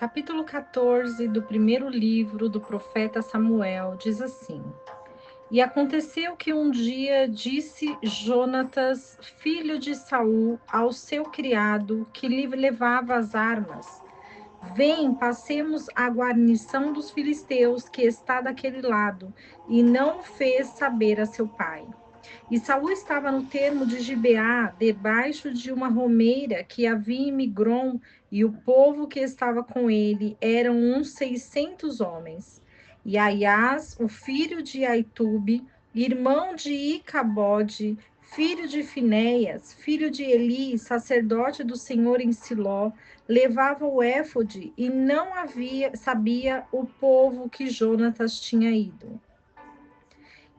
Capítulo 14 do primeiro livro do profeta Samuel diz assim: E aconteceu que um dia disse Jonatas, filho de Saul, ao seu criado que lhe levava as armas: Vem, passemos a guarnição dos filisteus que está daquele lado. E não o fez saber a seu pai. E Saul estava no termo de Gibeá, debaixo de uma romeira que havia em Migron, e o povo que estava com ele eram uns 600 homens. E Aias, o filho de Aitube, irmão de Icabode, filho de Finéias, filho de Eli, sacerdote do Senhor em Siló, levava o éfode, e não sabia o povo que Jonatas tinha ido.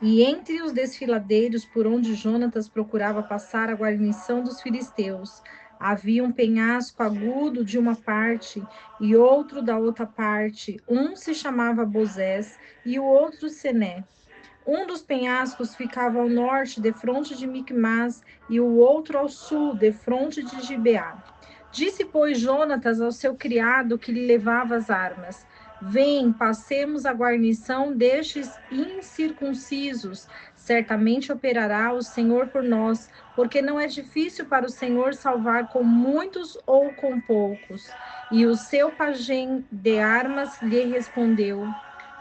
E entre os desfiladeiros por onde Jonatas procurava passar a guarnição dos filisteus, havia um penhasco agudo de uma parte e outro da outra parte. Um se chamava Bozés e o outro Sené. Um dos penhascos ficava ao norte, defronte de Micmas, e o outro ao sul, defronte de Gibeá. Disse, pois, Jonatas ao seu criado que lhe levava as armas: Vem, passemos a guarnição destes incircuncisos. Certamente operará o Senhor por nós, porque não é difícil para o Senhor salvar com muitos ou com poucos. E o seu pajem de armas lhe respondeu: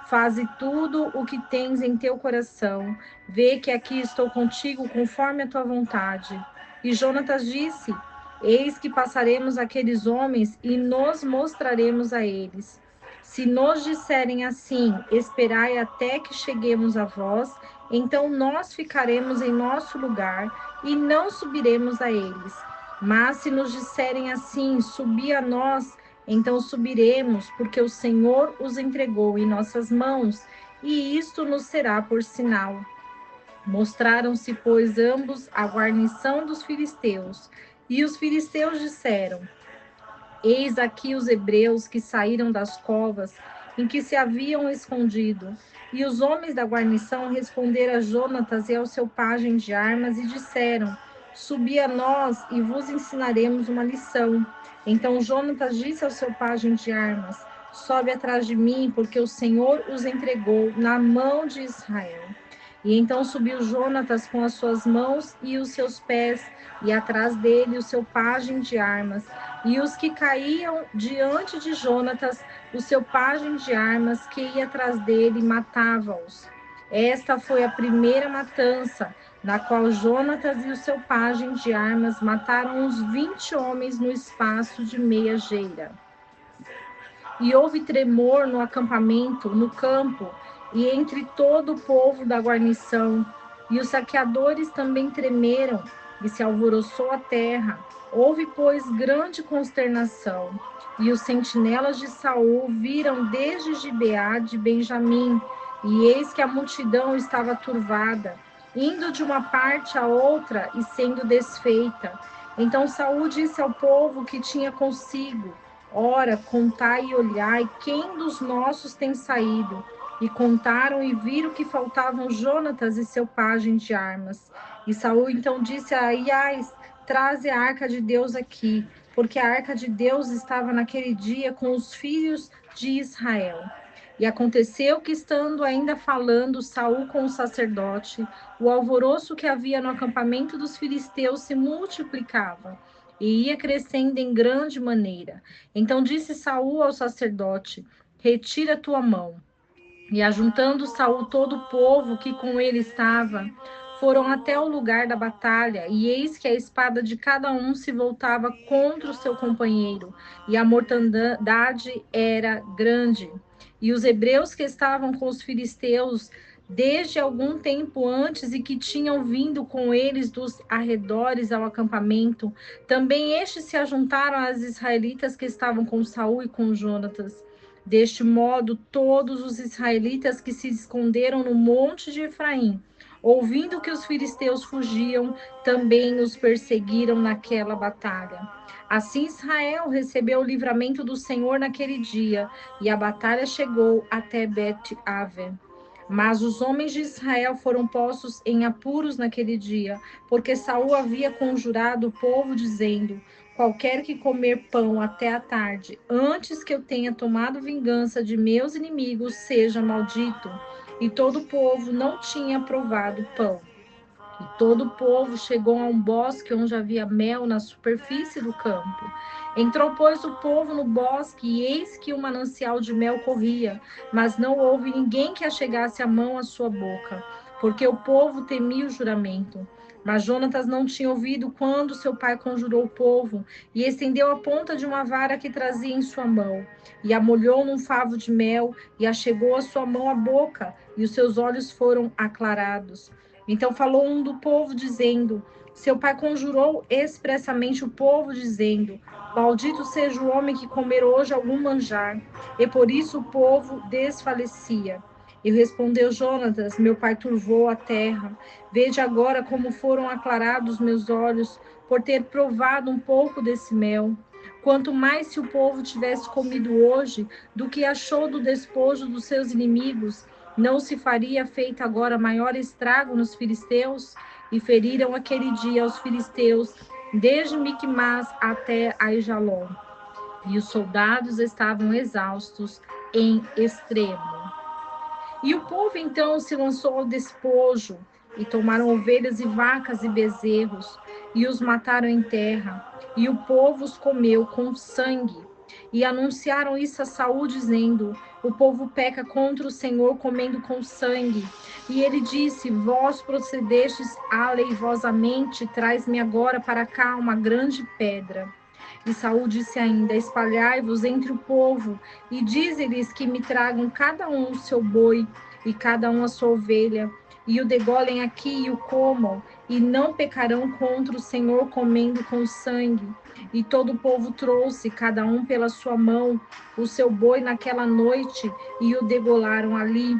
Faze tudo o que tens em teu coração. Vê que aqui estou contigo conforme a tua vontade. E Jonatas disse: Eis que passaremos aqueles homens e nos mostraremos a eles. Se nos disserem assim: Esperai até que cheguemos a vós, então nós ficaremos em nosso lugar e não subiremos a eles. Mas se nos disserem assim: Subi a nós, então subiremos, porque o Senhor os entregou em nossas mãos, e isto nos será por sinal. Mostraram-se, pois, ambos à guarnição dos filisteus. E os filisteus disseram: Eis aqui os hebreus que saíram das covas em que se haviam escondido. E os homens da guarnição responderam a Jonatas e ao seu pajem de armas e disseram: Subi a nós e vos ensinaremos uma lição. Então Jonatas disse ao seu pajem de armas: Sobe atrás de mim, porque o Senhor os entregou na mão de Israel. E então subiu Jonatas com as suas mãos e os seus pés, e atrás dele o seu pajem de armas. E os que caíam diante de Jonatas, o seu pajem de armas que ia atrás dele, matava-os. Esta foi a primeira matança, na qual Jonatas e o seu pajem de armas mataram uns 20 homens no espaço de meia geira. E houve tremor no acampamento, no campo, e entre todo o povo da guarnição. E os saqueadores também tremeram, e se alvoroçou a terra. Houve, pois, grande consternação. E os sentinelas de Saul viram desde Gibeá de Benjamim, e eis que a multidão estava turvada, indo de uma parte a outra e sendo desfeita. Então Saul disse ao povo que tinha consigo: Ora, contai e olhai quem dos nossos tem saído. E contaram e viram que faltavam Jonatas e seu pajem de armas. E Saul então disse a Aias: Traze a arca de Deus aqui, porque a arca de Deus estava naquele dia com os filhos de Israel. E aconteceu que, estando ainda falando Saul com o sacerdote, o alvoroço que havia no acampamento dos filisteus se multiplicava e ia crescendo em grande maneira. Então disse Saul ao sacerdote: Retira tua mão. E ajuntando Saul todo o povo que com ele estava, foram até o lugar da batalha, e eis que a espada de cada um se voltava contra o seu companheiro, e a mortandade era grande. E os hebreus que estavam com os filisteus desde algum tempo antes e que tinham vindo com eles dos arredores ao acampamento, também estes se ajuntaram às israelitas que estavam com Saul e com Jonatas. Deste modo, todos os israelitas que se esconderam no monte de Efraim, ouvindo que os filisteus fugiam, também os perseguiram naquela batalha. Assim Israel recebeu o livramento do Senhor naquele dia, e a batalha chegou até Bet-Aven. Mas os homens de Israel foram postos em apuros naquele dia, porque Saul havia conjurado o povo, dizendo: qualquer que comer pão até a tarde, antes que eu tenha tomado vingança de meus inimigos, seja maldito. E todo o povo não tinha provado pão. E todo o povo chegou a um bosque onde havia mel na superfície do campo. Entrou, pois, o povo no bosque, e eis que um manancial de mel corria, mas não houve ninguém que achegasse a mão à sua boca, porque o povo temia o juramento. Mas Jonatas não tinha ouvido quando seu pai conjurou o povo, e estendeu a ponta de uma vara que trazia em sua mão, e a molhou num favo de mel, e achegou a sua mão à boca, e os seus olhos foram aclarados. Então falou um do povo, dizendo: seu pai conjurou expressamente o povo, dizendo: maldito seja o homem que comer hoje algum manjar. E por isso o povo desfalecia. E respondeu Jonatas: meu pai turvou a terra. Vede agora como foram aclarados meus olhos, por ter provado um pouco desse mel. Quanto mais se o povo tivesse comido hoje do que achou do despojo dos seus inimigos, não se faria feito agora maior estrago nos filisteus? E feriram aquele dia os filisteus, desde Micmas até Aijalon. E os soldados estavam exaustos em extremo. E o povo então se lançou ao despojo, e tomaram ovelhas e vacas e bezerros, e os mataram em terra, e o povo os comeu com sangue. E anunciaram isso a Saul, dizendo: o povo peca contra o Senhor comendo com sangue. E ele disse: vós procedestes aleivosamente, traz-me agora para cá uma grande pedra. E Saul disse ainda: espalhai-vos entre o povo, e dize-lhes que me tragam cada um o seu boi, e cada um a sua ovelha, e o degolem aqui e o comam, e não pecarão contra o Senhor comendo com sangue. E todo o povo trouxe, cada um pela sua mão, o seu boi naquela noite, e o degolaram ali.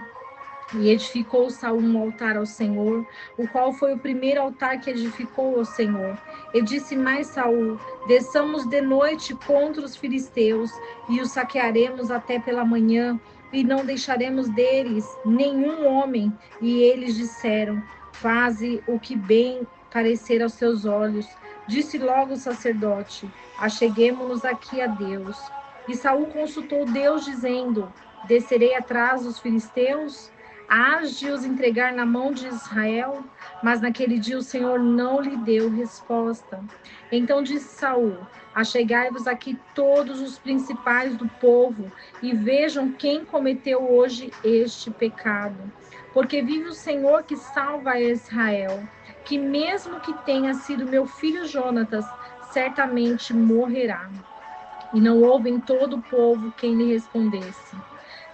E edificou Saul um altar ao Senhor, o qual foi o primeiro altar que edificou ao Senhor. E disse mais Saul: desçamos de noite contra os filisteus, e os saquearemos até pela manhã, e não deixaremos deles nenhum homem. E eles disseram: faze o que bem parecer aos seus olhos. Disse logo o sacerdote: acheguemo-nos aqui a Deus. E Saul consultou Deus, dizendo: descerei atrás dos filisteus? Hás de os entregar na mão de Israel? Mas naquele dia o Senhor não lhe deu resposta. Então disse Saul: achegai-vos aqui todos os principais do povo, e vejam quem cometeu hoje este pecado. Porque vive o Senhor que salva a Israel, que mesmo que tenha sido meu filho Jonatas, certamente morrerá. E não houve em todo o povo quem lhe respondesse.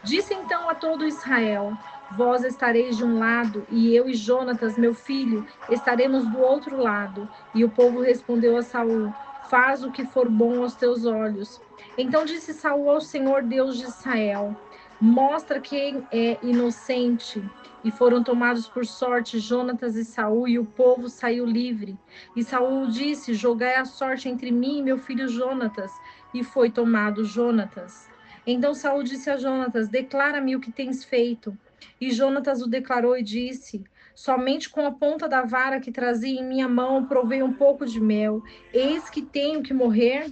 Disse então a todo Israel: vós estareis de um lado, e eu e Jonatas, meu filho, estaremos do outro lado. E o povo respondeu a Saul: faz o que for bom aos teus olhos. Então disse Saul ao Senhor Deus de Israel: mostra quem é inocente. E foram tomados por sorte Jonatas e Saul, e o povo saiu livre. E Saul disse: jogai a sorte entre mim e meu filho Jonatas. E foi tomado Jonatas. Então Saul disse a Jonatas: declara-me o que tens feito. E Jonatas o declarou e disse: somente com a ponta da vara que trazia em minha mão provei um pouco de mel. Eis que tenho que morrer?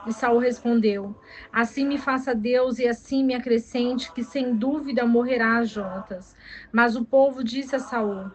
E Saul respondeu: assim me faça Deus e assim me acrescente, que sem dúvida morrerá Jonatas. Mas o povo disse a Saul: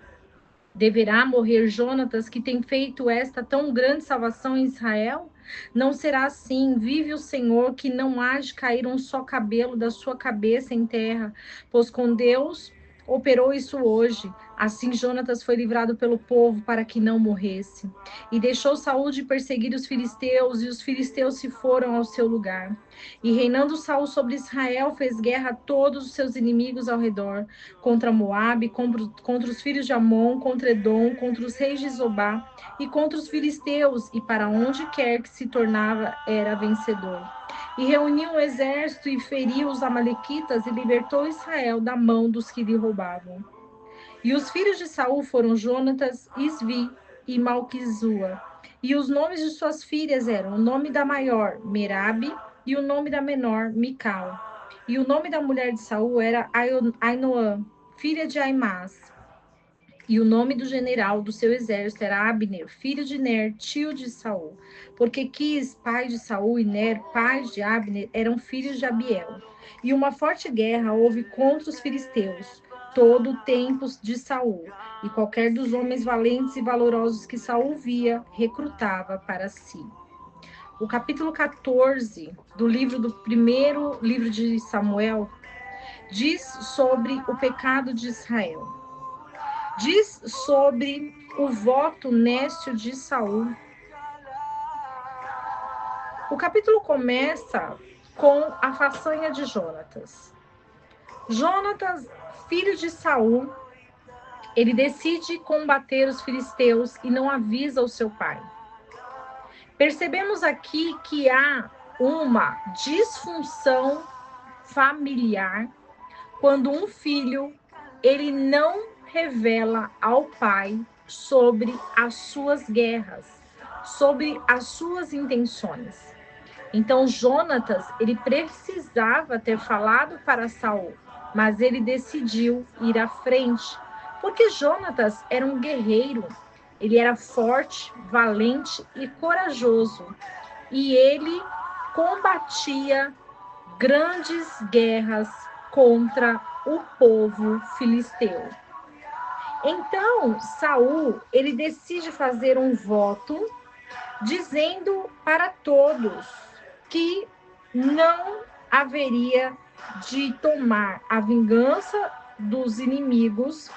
deverá morrer Jonatas, que tem feito esta tão grande salvação em Israel? Não será assim, vive o Senhor, que não há de cair um só cabelo da sua cabeça em terra, pois com Deus operou isso hoje. Assim Jonatas foi livrado pelo povo para que não morresse. E deixou Saul de perseguir os filisteus, e os filisteus se foram ao seu lugar. E reinando Saul sobre Israel, fez guerra a todos os seus inimigos ao redor, contra Moabe, contra os filhos de Amon, contra Edom, contra os reis de Zobá e contra os filisteus, e para onde quer que se tornava era vencedor. E reuniu um exército e feriu os amalequitas e libertou Israel da mão dos que lhe roubavam. E os filhos de Saul foram Jonatas, Isvi e Malquizua. E os nomes de suas filhas eram: o nome da maior, Merabe, e o nome da menor, Mical. E o nome da mulher de Saul era Ainoã, filha de Aimás. E o nome do general do seu exército era Abner, filho de Ner, tio de Saul. Porque Quis, pai de Saul, e Ner, pai de Abner, eram filhos de Abiel. E uma forte guerra houve contra os filisteus, todo o tempo de Saul. E qualquer dos homens valentes e valorosos que Saul via, recrutava para si. O capítulo 14 do primeiro livro de Samuel diz sobre o pecado de Israel. Diz sobre o voto nécio de Saul. O capítulo começa com a façanha de Jonatas. Jonatas, filho de Saul, ele decide combater os filisteus e não avisa o seu pai. Percebemos aqui que há uma disfunção familiar quando um filho ele não revela ao pai sobre as suas guerras, sobre as suas intenções. Então Jonatas, ele precisava ter falado para Saul, mas ele decidiu ir à frente, porque Jonatas era um guerreiro, ele era forte, valente e corajoso, e ele combatia grandes guerras contra o povo filisteu. Então, Saul, ele decide fazer um voto dizendo para todos que não haveria de tomar a vingança dos inimigos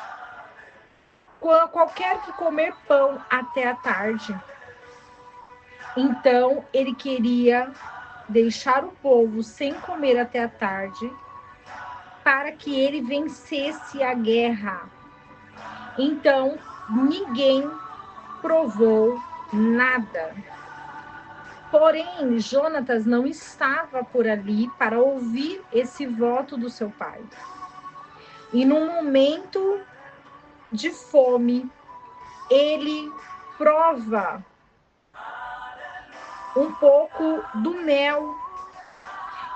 qualquer que comer pão até a tarde. Então, ele queria deixar o povo sem comer até a tarde para que ele vencesse a guerra. Então, ninguém provou nada. Porém, Jonatas não estava por ali para ouvir esse voto do seu pai. E num momento de fome, ele prova um pouco do mel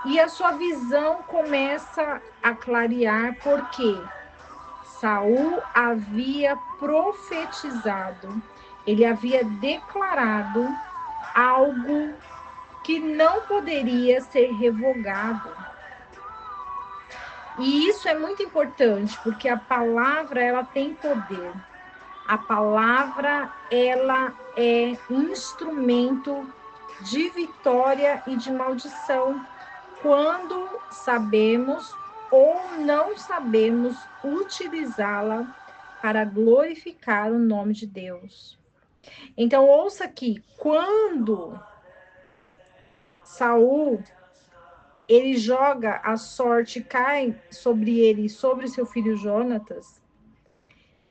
e a sua visão começa a clarear, porque Saul havia profetizado, ele havia declarado algo que não poderia ser revogado. E isso é muito importante, porque a palavra, ela tem poder. A palavra, ela é instrumento de vitória e de maldição, quando sabemos ou não sabemos utilizá-la para glorificar o nome de Deus. Então, ouça aqui, quando Saul, ele joga a sorte, cai sobre ele, sobre seu filho Jonatas,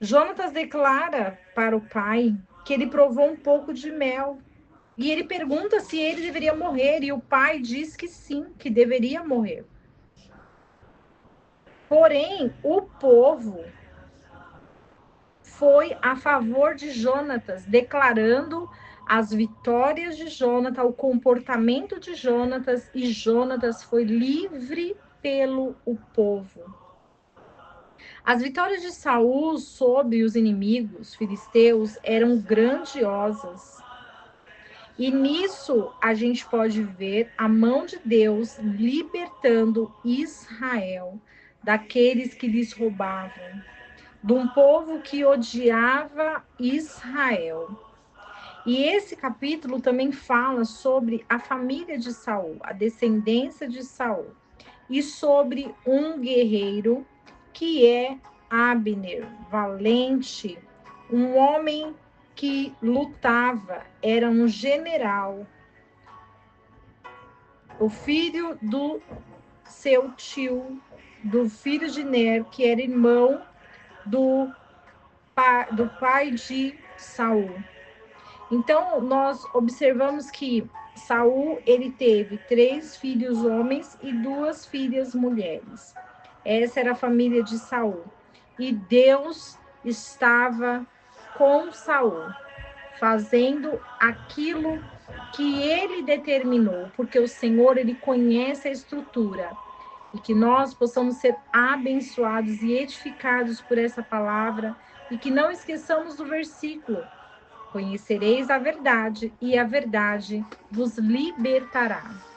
Jonatas declara para o pai que ele provou um pouco de mel. E ele pergunta se ele deveria morrer, e o pai diz que sim, que deveria morrer. Porém, o povo foi a favor de Jonatas, declarando as vitórias de Jonatas, o comportamento de Jonatas, e Jonatas foi livre pelo povo. As vitórias de Saul sobre os inimigos filisteus eram grandiosas. E nisso a gente pode ver a mão de Deus libertando Israel daqueles que lhes roubavam, de um povo que odiava Israel. E esse capítulo também fala sobre a família de Saul, a descendência de Saul, e sobre um guerreiro que é Abner, valente, um homem que lutava, era um general, o filho do seu tio, do filho de Ner, que era irmão do pai de Saul. Então, nós observamos que Saul, ele teve 3 filhos homens e 2 filhas mulheres. Essa era a família de Saul. E Deus estava com Saul, fazendo aquilo que ele determinou, porque o Senhor, ele conhece a estrutura. e que nós possamos ser abençoados e edificados por essa palavra e que não esqueçamos do versículo: conhecereis a verdade e a verdade vos libertará.